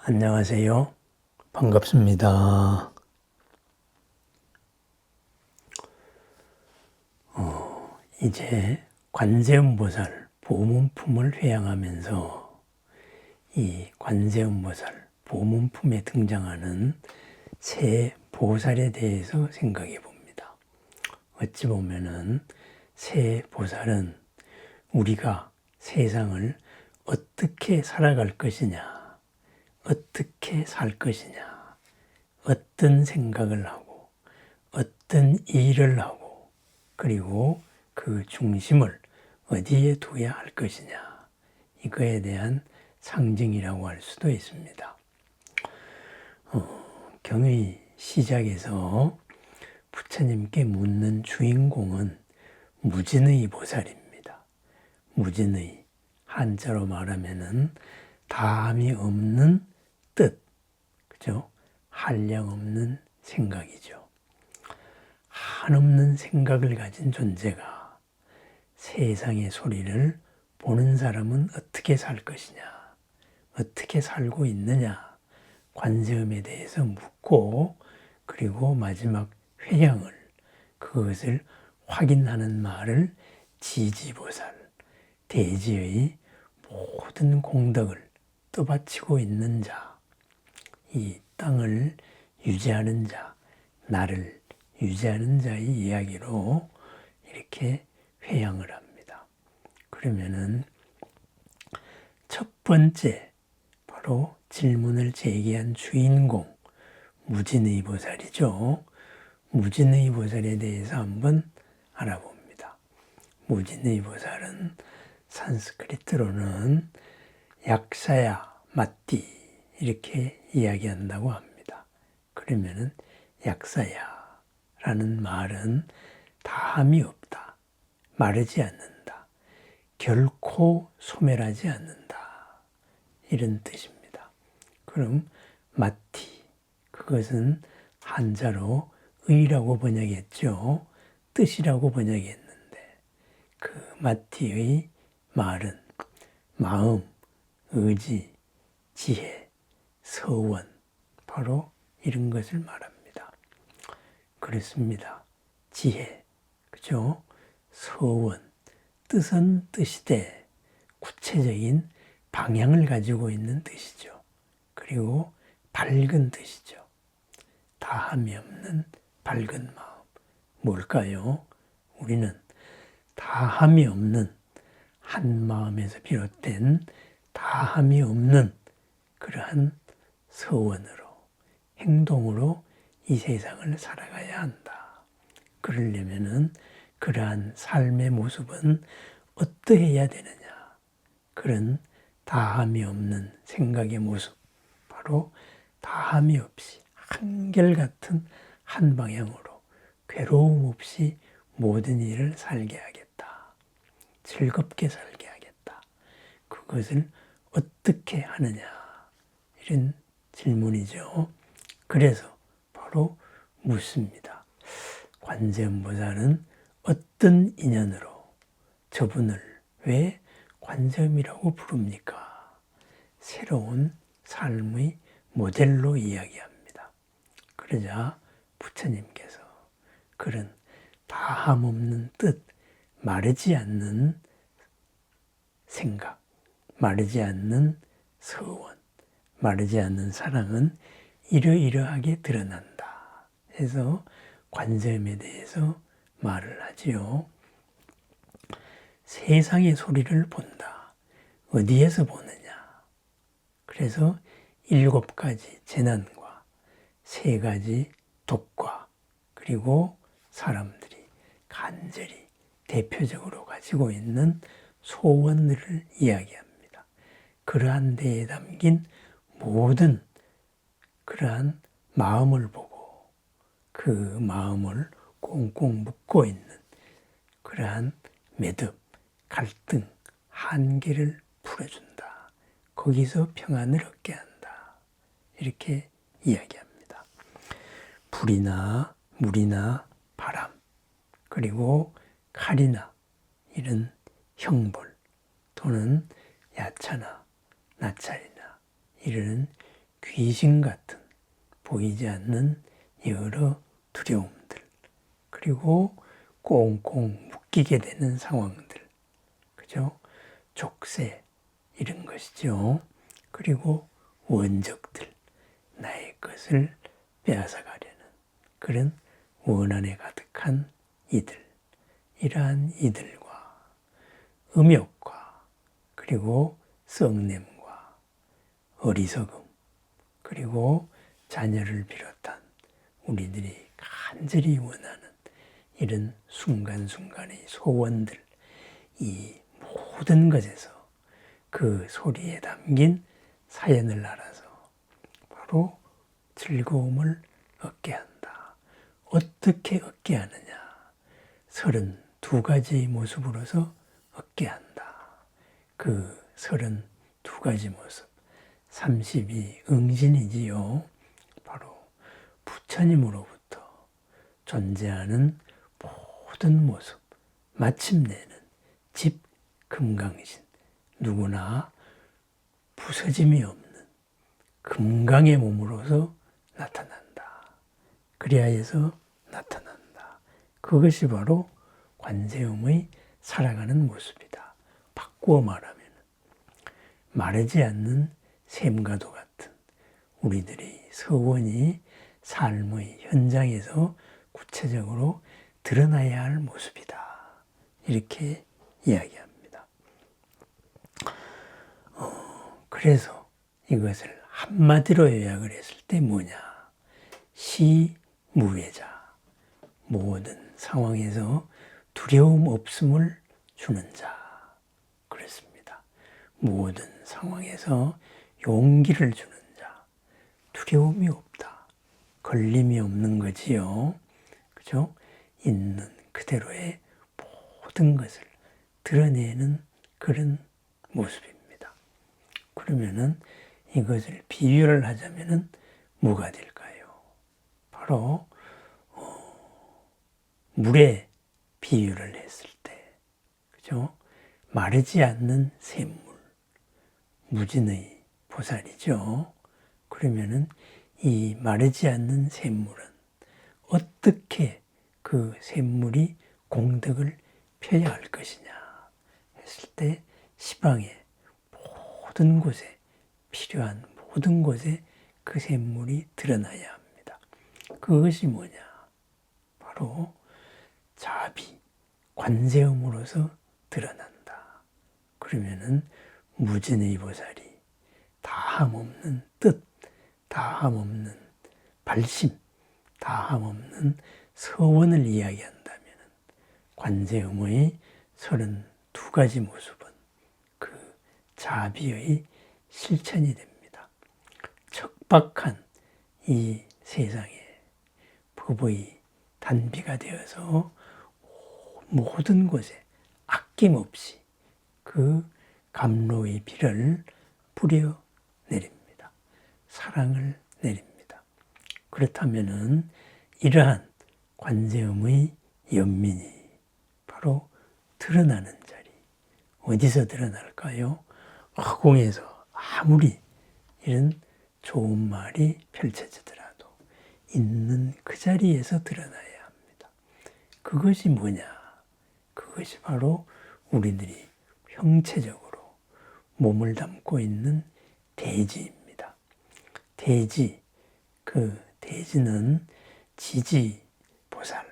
안녕하세요. 반갑습니다. 이제 관세음보살 보문품을 회양하면서 이 관세음보살 보문품에 등장하는 새 보살에 대해서 생각해 봅니다. 어찌 보면은 새 보살은 우리가 세상을 어떻게 살아갈 것이냐, 어떻게 살 것이냐, 어떤 생각을 하고, 어떤 일을 하고, 그리고 그 중심을 어디에 둬야 할 것이냐, 이거에 대한 상징이라고 할 수도 있습니다. 경의 시작에서 부처님께 묻는 주인공은 무진의 보살입니다. 무진의, 한자로 말하면은 다함이 없는 뜻, 그죠? 한량 없는 생각이죠. 한없는 생각을 가진 존재가 세상의 소리를 보는 사람은 어떻게 살 것이냐, 어떻게 살고 있느냐, 관세음에 대해서 묻고, 그리고 마지막 회양을, 그것을 확인하는 말을 지지보살, 대지의 모든 공덕을 떠받치고 있는 자, 이 땅을 유지하는 자, 나를 유지하는 자의 이야기로 이렇게 회양을 합니다. 그러면은 첫 번째, 바로 질문을 제기한 주인공, 무진의 보살이죠. 무진의 보살에 대해서 한번 알아봅니다. 무진의 보살은 산스크리트로는 약사야 마띠 이렇게 이야기한다고 합니다. 그러면은 약사야라는 말은 다함이 없다, 마르지 않는다, 결코 소멸하지 않는다, 이런 뜻입니다. 그럼 마띠, 그것은 한자로 의라고 번역했죠. 뜻이라고 번역했는데 그 마띠의 말은 마음, 의지, 지혜, 서원, 바로 이런 것을 말합니다. 그렇습니다. 지혜, 그죠? 서원, 뜻은 뜻이되 구체적인 방향을 가지고 있는 뜻이죠. 그리고 밝은 뜻이죠. 다함이 없는 밝은 마음. 뭘까요? 우리는 다함이 없는 한 마음에서 비롯된 다함이 없는 그러한 서원으로, 행동으로 이 세상을 살아가야 한다. 그러려면은 그러한 삶의 모습은 어떠해야 되느냐? 그런 다함이 없는 생각의 모습, 바로 다함이 없이 한결같은 한 방향으로 괴로움 없이 모든 일을 살게 하겠다. 즐겁게 살게 하겠다. 그것을 어떻게 하느냐? 이런 질문이죠. 그래서 바로 묻습니다. 관세음보살은 어떤 인연으로 저분을 왜 관세음이라고 부릅니까? 새로운 삶의 모델로 이야기합니다. 그러자 부처님께서 그런 다함 없는 뜻, 마르지 않는 생각, 마르지 않는 서원, 마르지 않는 사랑은 이러이러하게 드러난다 해서 관세음에 대해서 말을 하지요. 세상의 소리를 본다. 어디에서 보느냐? 그래서 7가지 재난과 3가지 독과, 그리고 사람들이 간절히 대표적으로 가지고 있는 소원들을 이야기합니다. 그러한 데에 담긴 모든 그러한 마음을 보고 그 마음을 꽁꽁 묶고 있는 그러한 매듭, 갈등, 한계를 풀어준다. 거기서 평안을 얻게 한다. 이렇게 이야기합니다. 불이나 물이나 바람, 그리고 칼이나 이런 형벌, 또는 야차나 나찰이나 이런 귀신 같은 보이지 않는 여러 두려움들, 그리고 꽁꽁 묶이게 되는 상황들, 그죠? 족쇄, 이런 것이죠. 그리고 원적들, 나의 것을 빼앗아가려는 그런 원한에 가득한 이들, 이러한 이들과 음욕과 그리고 썩냄과 어리석음, 그리고 자녀를 비롯한 우리들이 간절히 원하는 이런 순간순간의 소원들, 이 모든 것에서 그 소리에 담긴 사연을 알아서 바로 즐거움을 얻게 한다. 어떻게 얻게 하느냐? 32가지의 모습으로서 얻게 한다. 그 32가지 모습, 32응신이지요. 바로 부처님으로부터 존재하는 모든 모습, 마침내는 집금강신, 누구나 부서짐이 없는 금강의 몸으로서 나타난다. 그리하여서 나타난다. 그것이 바로 관세음의 살아가는 모습이다. 바꾸어 말하면 마르지 않는 샘과도 같은 우리들의 서원이 삶의 현장에서 구체적으로 드러나야 할 모습이다. 이렇게 이야기합니다. 그래서 이것을 한마디로 요약을 했을 때 뭐냐? 시무외자, 모든 상황에서 두려움 없음을 주는 자. 그렇습니다. 모든 상황에서 용기를 주는 자. 두려움이 없다. 걸림이 없는 거지요. 그죠? 있는 그대로의 모든 것을 드러내는 그런 모습입니다. 그러면은 이것을 비유를 하자면은 뭐가 될까요? 바로 물에 비유를 했을 때, 그죠? 마르지 않는 샘물, 무진의 보살이죠. 그러면은 이 마르지 않는 샘물은 어떻게 그 샘물이 공덕을 펴야 할 것이냐 했을 때 시방의 모든 곳에 필요한 모든 곳에 그 샘물이 드러나야 합니다. 그것이 뭐냐? 바로 자비, 관세음으로서 드러난다. 그러면은 무진의 보살이 다함없는 뜻, 다함없는 발심, 다함없는 서원을 이야기한다면 관세음의 32가지 모습은 그 자비의 실천이 됩니다. 척박한 이 세상에 법의 단비가 되어서 모든 곳에 아낌없이 그 감로의 비를 뿌려 내립니다. 사랑을 내립니다. 그렇다면은 이러한 관세음의 연민이 바로 드러나는 자리. 어디서 드러날까요? 허공에서 아무리 이런 좋은 말이 펼쳐지더라도 있는 그 자리에서 드러나야 합니다. 그것이 뭐냐? 그것이 바로 우리들이 형체적으로 몸을 담고 있는 대지입니다. 대지, 그 대지는 지지보살,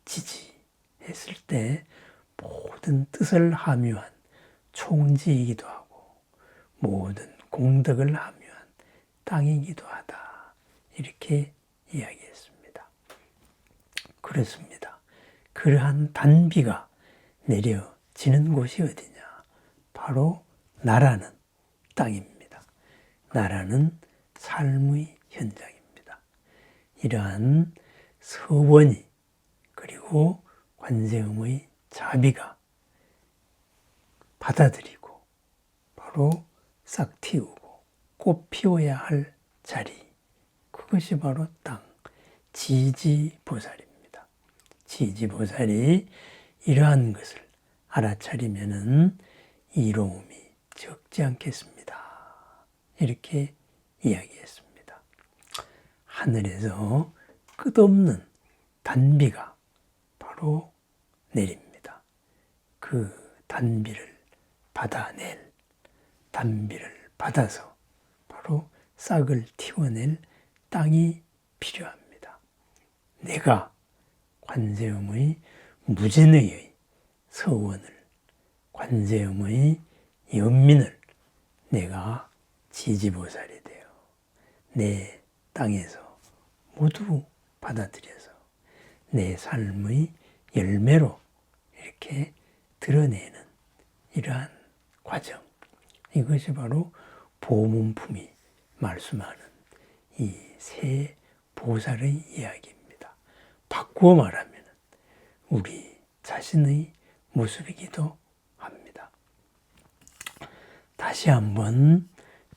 지지 했을 때 모든 뜻을 함유한 총지이기도 하고 모든 공덕을 함유한 땅이기도 하다. 이렇게 이야기했습니다. 그렇습니다. 그러한 단비가 내려지는 곳이 어디냐? 바로 나라는 땅입니다. 나라는 삶의 현장입니다. 이러한 서원이 그리고 관세음의 자비가 받아들이고 바로 싹 틔우고 꽃 피워야 할 자리, 그것이 바로 땅, 지지보살입니다. 지지보살이 이러한 것을 알아차리면은 이로움이 적지 않겠습니다. 이렇게 이야기했습니다. 하늘에서 끝없는 단비가 바로 내립니다. 그 단비를 받아낼, 단비를 받아서 바로 싹을 틔워낼 땅이 필요합니다. 내가 관세음의 무진의의 서원을, 관세음의 연민을 내가 지지보살이 되어 내 땅에서 모두 받아들여서 내 삶의 열매로 이렇게 드러내는 이러한 과정, 이것이 바로 보문품이 말씀하는 이 세 보살의 이야기입니다. 바꾸어 말하면 우리 자신의 모습이기도 합니다. 다시 한번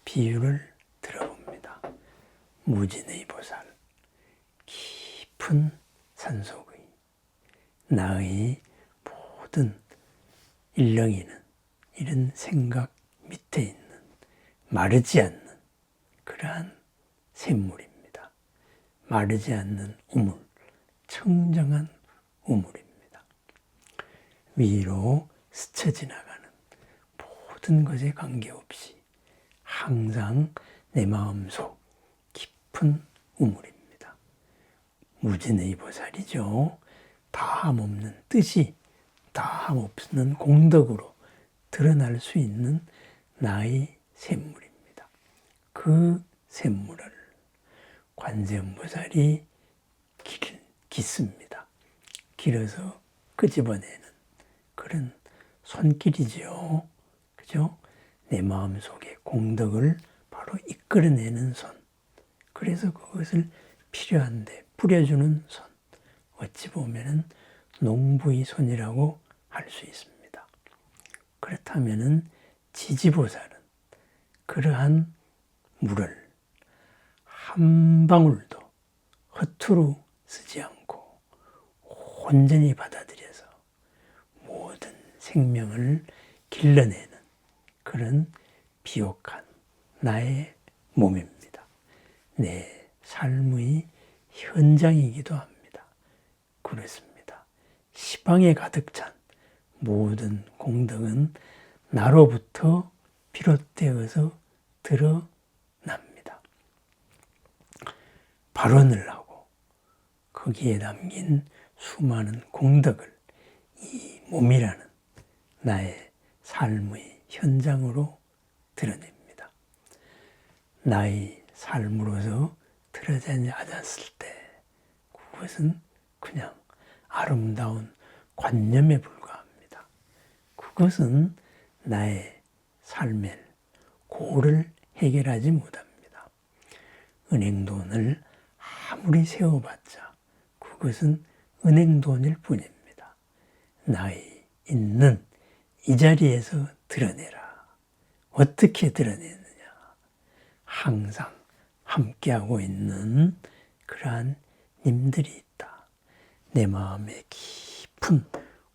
비유를 들어봅니다. 무진의 보살, 깊은 산속의 나의 모든 일렁이는 이런 생각 밑에 있는 마르지 않는 그러한 샘물입니다. 마르지 않는 우물, 청정한 우물입니다. 위로 스쳐 지나가는 모든 것에 관계없이 항상 내 마음속 깊은 우물입니다. 무진의 보살이죠. 다함 없는 뜻이 다함 없는 공덕으로 드러날 수 있는 나의 샘물입니다. 그 샘물을 관세음보살이 깃습니다. 길어서 끄집어내는 그런 손길이지요. 그죠? 내 마음속에 공덕을 바로 이끌어내는 손. 그래서 그것을 필요한데 뿌려주는 손. 어찌 보면은 농부의 손이라고 할 수 있습니다. 그렇다면은 지지보살은 그러한 물을 한 방울도 허투루 쓰지 않고 온전히 받아들여서 모든 생명을 길러내는 그런 비옥한 나의 몸입니다. 내 삶의 현장이기도 합니다. 그렇습니다. 시방에 가득 찬 모든 공덕은 나로부터 비롯되어서 드러납니다. 발언을 하고 거기에 담긴 수많은 공덕을 이 몸이라는 나의 삶의 현장으로 드러냅니다. 나의 삶으로서 드러나지 않았을 때 그것은 그냥 아름다운 관념에 불과합니다. 그것은 나의 삶의 고를 해결하지 못합니다. 은행돈을 아무리 세워봤자 그것은 은행돈일 뿐입니다. 나의 있는 이 자리에서 드러내라. 어떻게 드러내느냐? 항상 함께하고 있는 그러한 님들이 있다. 내 마음의 깊은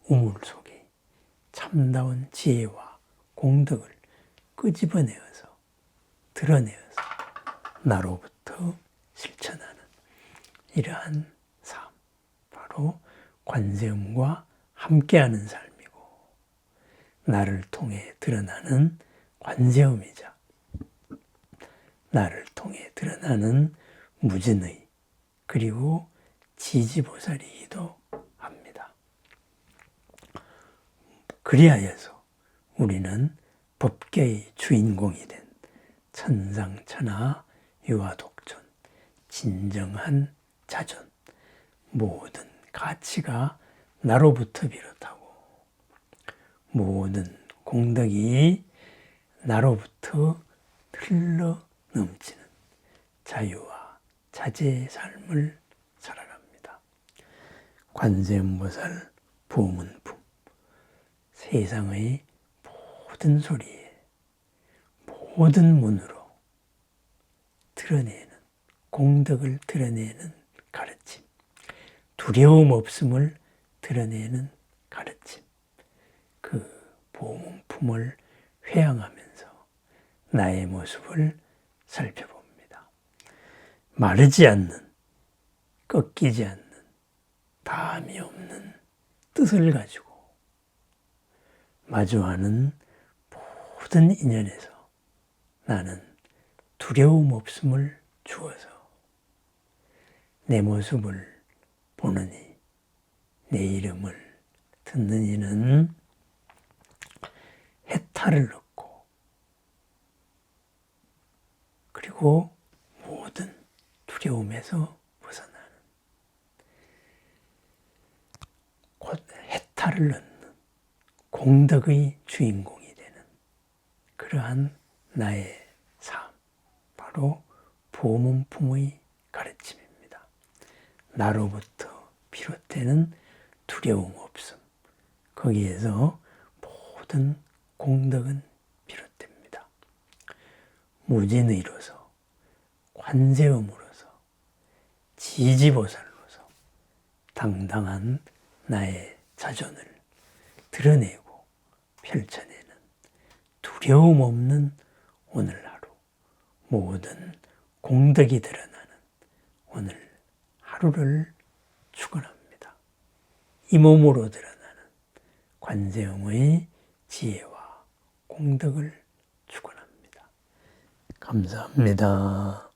우물 속에 참다운 지혜와 공덕을 끄집어내어서 드러내어서 나로부터 실천하는 이러한 삶, 바로 관세음과 함께하는 삶이고 나를 통해 드러나는 관세음이자 나를 통해 드러나는 무진의 그리고 지지보살이기도 합니다. 그리하여서 우리는 법계의 주인공이 된 천상천하 유아독존 진정한 자존 모든 가치가 나로부터 비롯하고 모든 공덕이 나로부터 흘러 넘치는 자유와 자제의 삶을 살아갑니다. 관세음보살 보문품 세상의 모든 소리에 모든 문으로 드러내는 공덕을 드러내는 가르침 두려움 없음을 드러내는 가르침 그 보문품을 회양하면서 나의 모습을 살펴봅니다. 마르지 않는, 꺾이지 않는, 다함이 없는 뜻을 가지고 마주하는 모든 인연에서 나는 두려움 없음을 주어서 내 모습을 보느니 내 이름을 듣는 이는 해탈을 얻고 그리고 모든 두려움에서 벗어나는 곧 해탈을 얻는 공덕의 주인공이 되는 그러한 나의 삶, 바로 보문품의 가르침입니다. 나로부터 비롯되는 두려움 없음, 거기에서 모든 공덕은 비롯됩니다. 무진의로서, 관세음으로서, 지지보살로서 당당한 나의 자존을 드러내고 펼쳐내는 두려움 없는 오늘 하루, 모든 공덕이 드러나는 오늘 하루를 축원합니다. 이 몸으로 드러나는 관세음의 지혜와 공덕을 축원합니다. 감사합니다.